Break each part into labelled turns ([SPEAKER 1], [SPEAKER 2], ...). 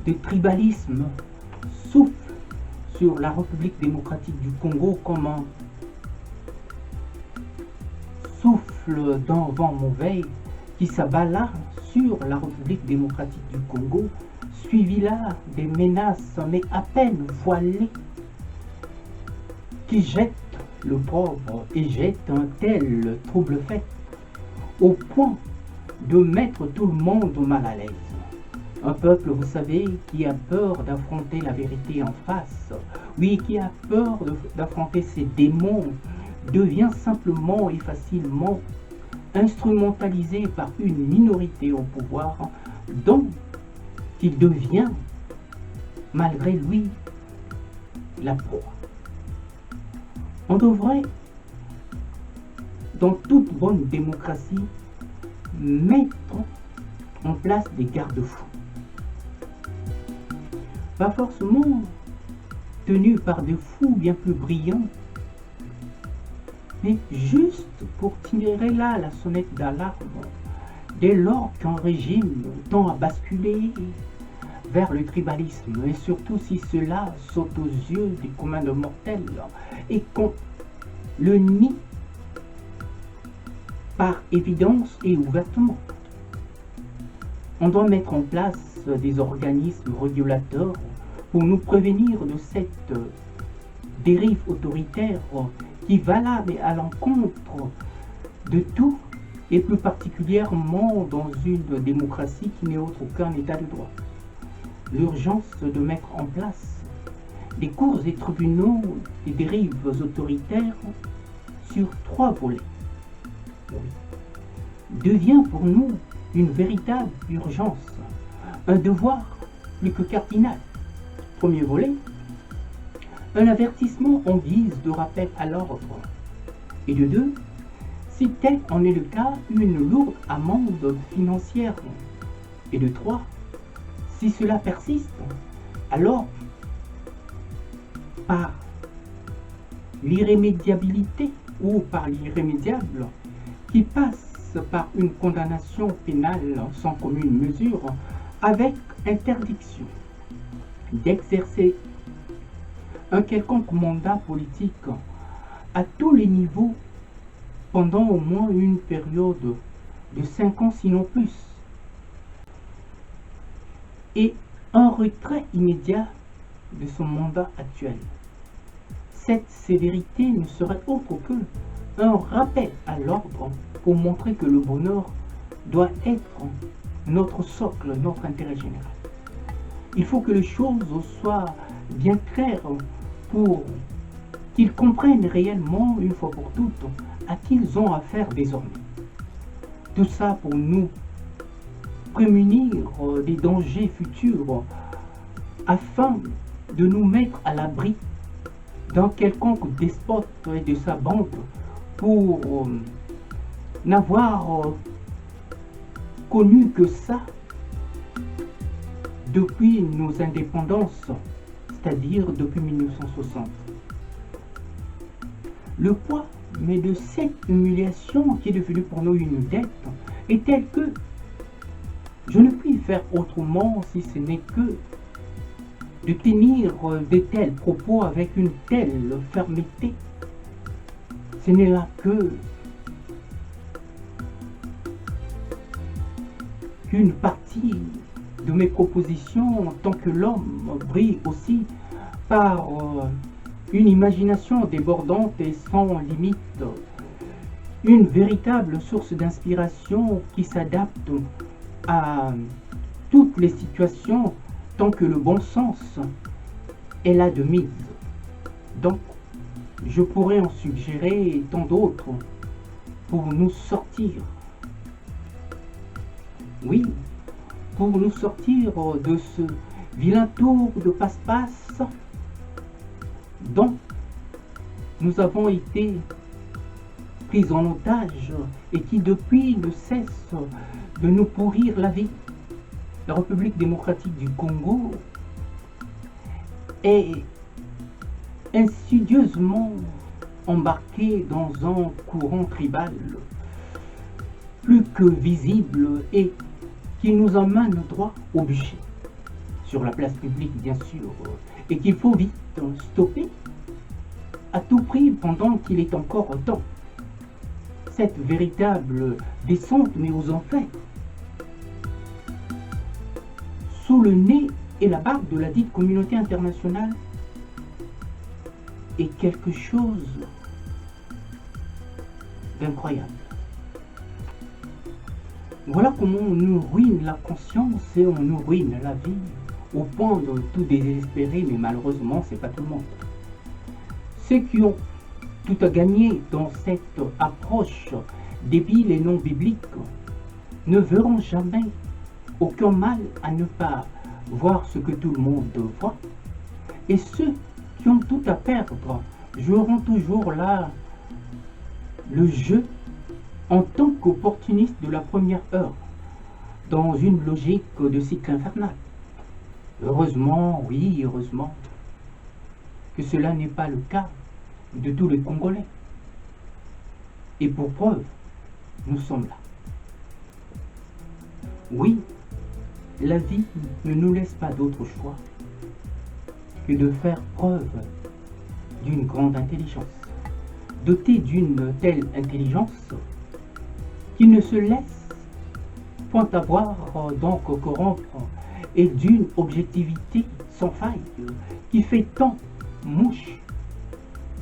[SPEAKER 1] de tribalisme souffle sur la République démocratique du Congo comme un souffle d'un vent mauvais qui s'abat là sur la République démocratique du Congo, suivi là des menaces mais à peine voilées qui jettent le pauvre et jettent un tel trouble fait au point de mettre tout le monde mal à l'aise. Un peuple, vous savez, qui a peur d'affronter la vérité en face, oui, qui a peur d'affronter ses démons, devient simplement et facilement instrumentalisé par une minorité au pouvoir, dont il devient, malgré lui, la proie. On devrait, dans toute bonne démocratie, mettre en place des garde-fous. Pas forcément tenus par des fous bien plus brillants, mais juste pour tirer là la sonnette d'alarme dès lors qu'un régime tend à basculer vers le tribalisme, et surtout si cela saute aux yeux des communs de mortels et qu'on le nie par évidence et ouvertement. On doit mettre en place des organismes régulateurs pour nous prévenir de cette dérive autoritaire qui va là mais à l'encontre de tout, et plus particulièrement dans une démocratie qui n'est autre qu'un état de droit. L'urgence de mettre en place des cours et tribunaux des dérives autoritaires sur 3 volets devient pour nous une véritable urgence, un devoir plus que cardinal. Premier volet, un avertissement en guise de rappel à l'ordre. Et de 2, si tel en est le cas, une lourde amende financière. Et de 3, si cela persiste, alors par l'irrémédiabilité ou par l'irrémédiable qui passe par une condamnation pénale sans commune mesure avec interdiction d'exercer un quelconque mandat politique à tous les niveaux pendant au moins une période de 5 ans sinon plus, et un retrait immédiat de son mandat actuel. Cette sévérité ne serait autre que un rappel à l'ordre pour montrer que le bonheur doit être notre socle, notre intérêt général. Il faut que les choses soient bien claires pour qu'ils comprennent réellement, une fois pour toutes, à qui ils ont affaire désormais. Tout ça pour nous prémunir des dangers futurs, afin de nous mettre à l'abri d'un quelconque despote et de sa bande pour n'avoir connu que ça depuis nos indépendances, c'est-à-dire depuis 1960. Le poids, mais de cette humiliation qui est devenue pour nous une dette, est tel que je ne puis faire autrement si ce n'est que de tenir de tels propos avec une telle fermeté. Ce n'est là qu'une partie de mes propositions, tant que l'homme brille aussi par une imagination débordante et sans limite, une véritable source d'inspiration qui s'adapte à toutes les situations tant que le bon sens est là de mise. Donc, je pourrais en suggérer tant d'autres pour nous sortir. Oui, pour nous sortir de ce vilain tour de passe-passe dont nous avons été pris en otage et qui depuis ne cesse de nous pourrir la vie. La République démocratique du Congo est insidieusement embarquée dans un courant tribal plus que visible et qui nous emmène droit au bûcher. sur la place publique bien sûr, et qu'il faut vite stopper à tout prix pendant qu'il est encore temps. Cette véritable descente, mais aux enfers, sous le nez et la barbe de la dite communauté internationale, est quelque chose d'incroyable. Voilà comment on nous ruine la conscience et on nous ruine la vie, au point de tout désespérer, mais malheureusement, c'est pas tout le monde. Ceux qui ont tout à gagner dans cette approche débile et non biblique ne verront jamais aucun mal à ne pas voir ce que tout le monde voit. Et ceux qui ont tout à perdre joueront toujours là le jeu en tant qu'opportuniste de la première heure, dans une logique de cycle infernal. Heureusement, oui, heureusement, que cela n'est pas le cas de tous les Congolais. Et pour preuve, nous sommes là. Oui, la vie ne nous laisse pas d'autre choix que de faire preuve d'une grande intelligence, dotée d'une telle intelligence qui ne se laisse point avoir donc corrompre, et d'une objectivité sans faille qui fait tant mouche.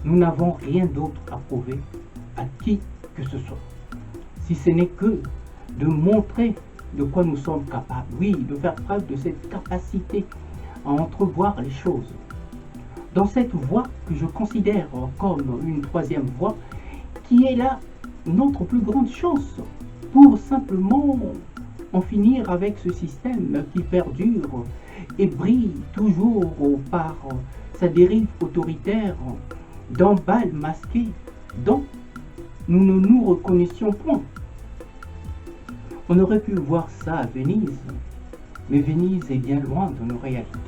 [SPEAKER 1] Nous n'avons rien d'autre à prouver à qui que ce soit, si ce n'est que de montrer de quoi nous sommes capables, oui, de faire preuve de cette capacité à entrevoir les choses. Dans cette voie que je considère comme une troisième voie, qui est là notre plus grande chance pour simplement en finir avec ce système qui perdure et brille toujours par sa dérive autoritaire d'un bal masqué dont nous ne nous reconnaissions point. On aurait pu voir ça à Venise, mais Venise est bien loin de nos réalités,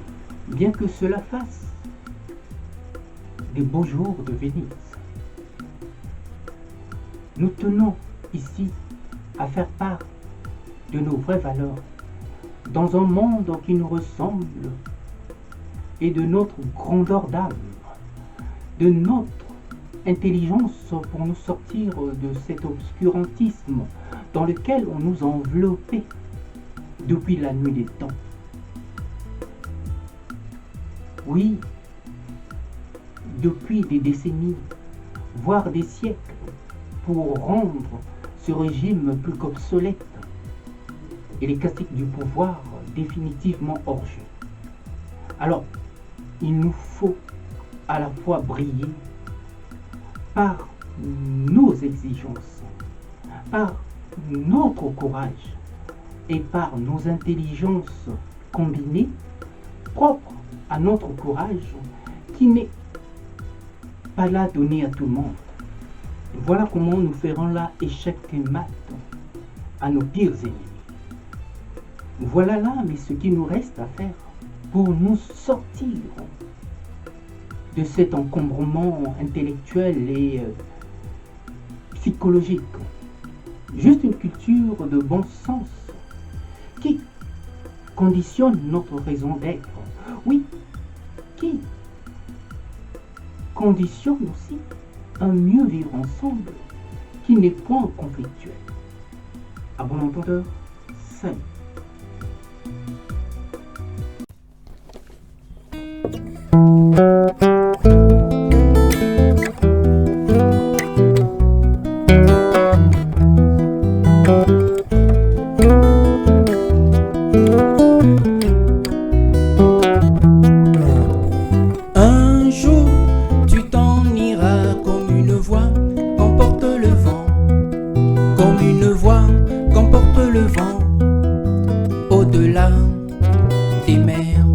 [SPEAKER 1] bien que cela fasse des beaux jours de Venise. Nous tenons ici à faire part de nos vraies valeurs dans un monde qui nous ressemble et de notre grandeur d'âme, de notre intelligence pour nous sortir de cet obscurantisme dans lequel on nous a enveloppés depuis la nuit des temps. Oui, depuis des décennies, voire des siècles, pour rendre ce régime plus qu'obsolète et les caciques du pouvoir définitivement hors jeu. Alors, il nous faut à la fois briller par nos exigences, par notre courage et par nos intelligences combinées, propres à notre courage, qui n'est pas là donné à tout le monde. Voilà comment nous ferons là échec et mat à nos pires ennemis. Voilà là, mais ce qui nous reste à faire pour nous sortir de cet encombrement intellectuel et psychologique. Juste une culture de bon sens qui conditionne notre raison d'être. Oui, qui conditionne aussi un mieux vivre ensemble qui n'est point conflictuel. À bon entendeur, salut.
[SPEAKER 2] Un jour, tu t'en iras comme une voix qu'emporte le vent, comme une voix qu'emporte le vent, au-delà des mers.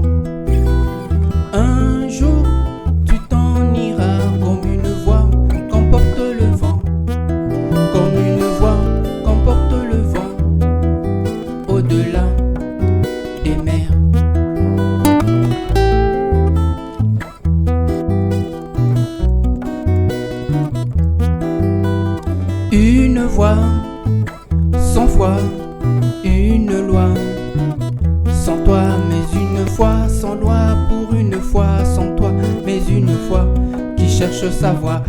[SPEAKER 2] Un jour, tu t'en iras comme une voix qu'emporte le vent, comme une voix qu'emporte le vent, au-delà des mers. Une voix, sans foi, une loi, sans toi mais une foi. cherche sa voie.